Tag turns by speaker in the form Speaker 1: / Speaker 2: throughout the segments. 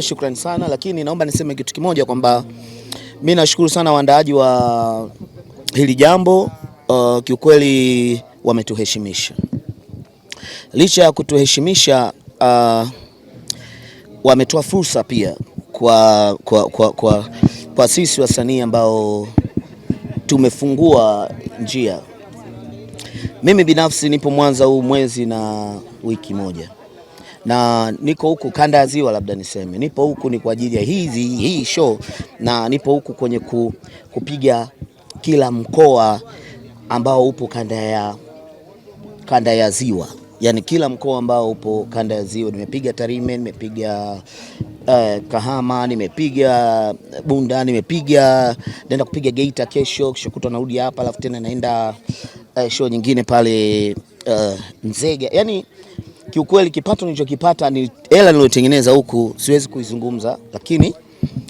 Speaker 1: Shukrani sana, lakini naomba niseme kitu kimoja kwamba mimi nashukuru sana waandaaji wa hili jambo. Kiukweli wametuheshimisha. Licha ya kutuheshimisha, wametoa fursa pia kwa sisi wasanii ambao tumefungua njia. Mimi binafsi nipo Mwanza huu mwezi na wiki moja, na niko huku kanda ya Ziwa, labda niseme nipo huku ni kwa ajili ya hii show, na nipo huku kwenye kupiga kila mkoa ambao upo kanda ya Ziwa, yani kila mkoa ambao upo kanda ya Ziwa. Nimepiga Tarime, nimepiga Kahama, nimepiga Bunda, naenda kupiga Geita kesho kutwa, narudi hapa, alafu tena naenda show nyingine pale Nzega. Yani kiukweli kipato nilichokipata ni hela niliyotengeneza huku, siwezi kuizungumza, lakini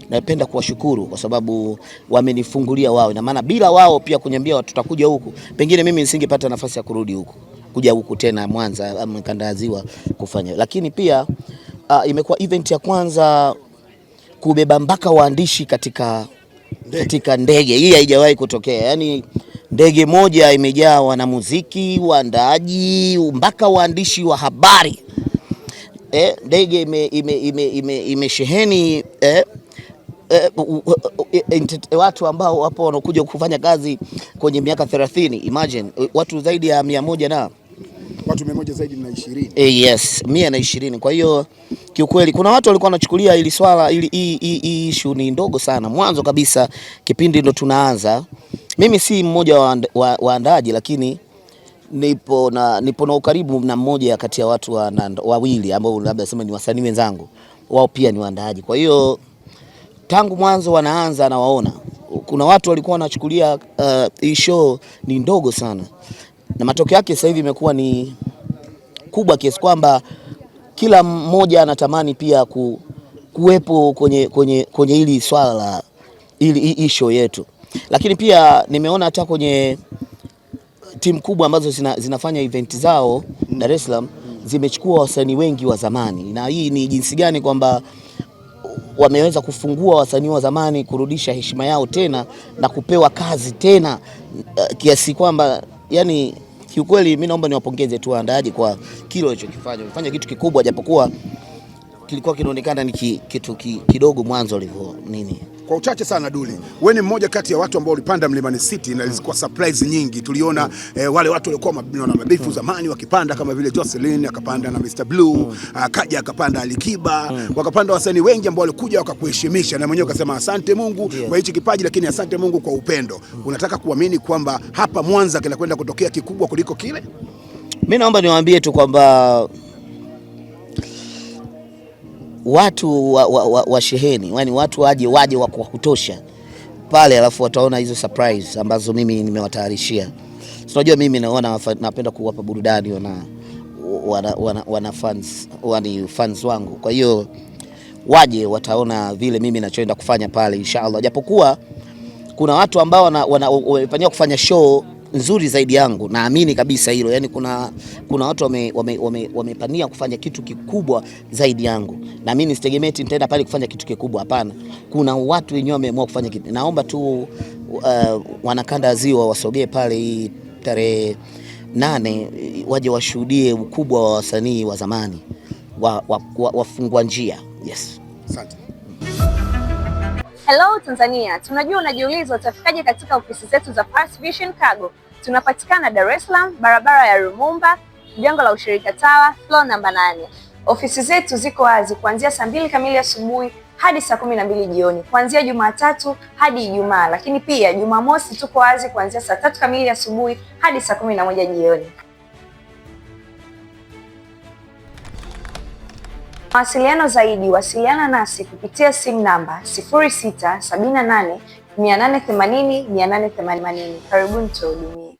Speaker 1: napenda kuwashukuru kwa sababu wamenifungulia wao. Na maana bila wao pia kuniambia tutakuja huku, pengine mimi nisingepata nafasi ya kurudi huku, kuja huku tena Mwanza ama kanda ya Ziwa kufanya. Lakini pia imekuwa event ya kwanza kubeba mpaka waandishi katika ndege. Hii haijawahi kutokea. Yani ndege moja imejaa wanamuziki, waandaaji, mpaka waandishi wa habari. Ndege imesheheni watu ambao wapo wanakuja kufanya kazi kwenye miaka 30. Imagine watu zaidi ya 100 na
Speaker 2: watu 100 zaidi na 20.
Speaker 1: Yes, 120. Kwa hiyo kiukweli kuna watu walikuwa wanachukulia ili swala hii issue ni ndogo sana. Mwanzo kabisa kipindi ndo tunaanza, mimi si mmoja wa waandaaji, lakini nipo na ukaribu na mmoja kati ya watu wawili ambao labda sema ni wasanii wenzangu, wao pia ni waandaaji. Kwa hiyo tangu mwanzo wanaanza na waona kuna watu walikuwa wanachukulia hii show ni ndogo sana, na matokeo yake sasa hivi imekuwa ni kubwa kiasi kwamba kila mmoja anatamani pia kuwepo kwenye hili swala la hii show yetu. Lakini pia nimeona hata kwenye timu kubwa ambazo zinafanya event zao Dar es Salaam zimechukua wasanii wengi wa zamani, na hii ni jinsi gani kwamba wameweza kufungua wasanii wa zamani kurudisha heshima yao tena na kupewa kazi tena, kiasi kwamba yani kiukweli mimi naomba niwapongeze tu waandaaji kwa kile walichokifanya. Wamefanya kitu kikubwa, japokuwa kilikuwa kinaonekana ni kitu kidogo mwanzo walivyo nini.
Speaker 2: Kwa uchache sana Duli, wewe ni mmoja kati ya watu ambao walipanda Mlimani City na ilikuwa surprise nyingi. Tuliona wale watu walikuwa mabifu zamani wakipanda, kama vile Jocelyn akapanda na Mr Blue, akaja akapanda Alikiba, wakapanda wasanii wengi ambao walikuja wakakuheshimisha, na mwenyewe ukasema asante Mungu kwa hichi kipaji, lakini asante Mungu kwa upendo. Unataka kuamini kwamba hapa Mwanza kinakwenda kutokea kikubwa kuliko kile?
Speaker 1: Mimi naomba niwaambie tu kwamba watu wa sheheni, yani watu waje wa kutosha pale, alafu wataona hizo surprise ambazo mimi nimewatayarishia. Unajua mimi napenda kuwapa burudani wana fans wangu. Kwa hiyo waje wataona vile mimi ninachoenda kufanya pale inshallah. Japokuwa kuna watu ambao wamefanyia kufanya show nzuri zaidi yangu, naamini kabisa hilo. Yani kuna watu wamepania kufanya kitu kikubwa zaidi yangu, na mimi nisitegemee nitaenda pale kufanya kitu kikubwa, hapana. Kuna watu wenyewe wameamua kufanya kitu. Naomba tu wanakanda ya Ziwa wasogee pale hii tarehe 8 waje washuhudie ukubwa wa wasanii wa zamani wafungua njia. Yes.
Speaker 2: Asante.
Speaker 3: Hello Tanzania, tunajua unajiuliza utafikaje katika ofisi zetu za Pars Vision Cargo. Tunapatikana Dar es Salaam, barabara ya Lumumba, jengo la ushirika Tower, floor namba 8. Ofisi zetu ziko wazi kuanzia saa 2 kamili asubuhi hadi saa 12 jioni, kuanzia Jumatatu hadi Ijumaa, lakini pia Jumamosi tuko wazi kuanzia saa 3 kamili asubuhi hadi saa 11 jioni. Mawasiliano zaidi, wasiliana nasi kupitia simu namba 0678 880 880. Karibuni tuhudumie.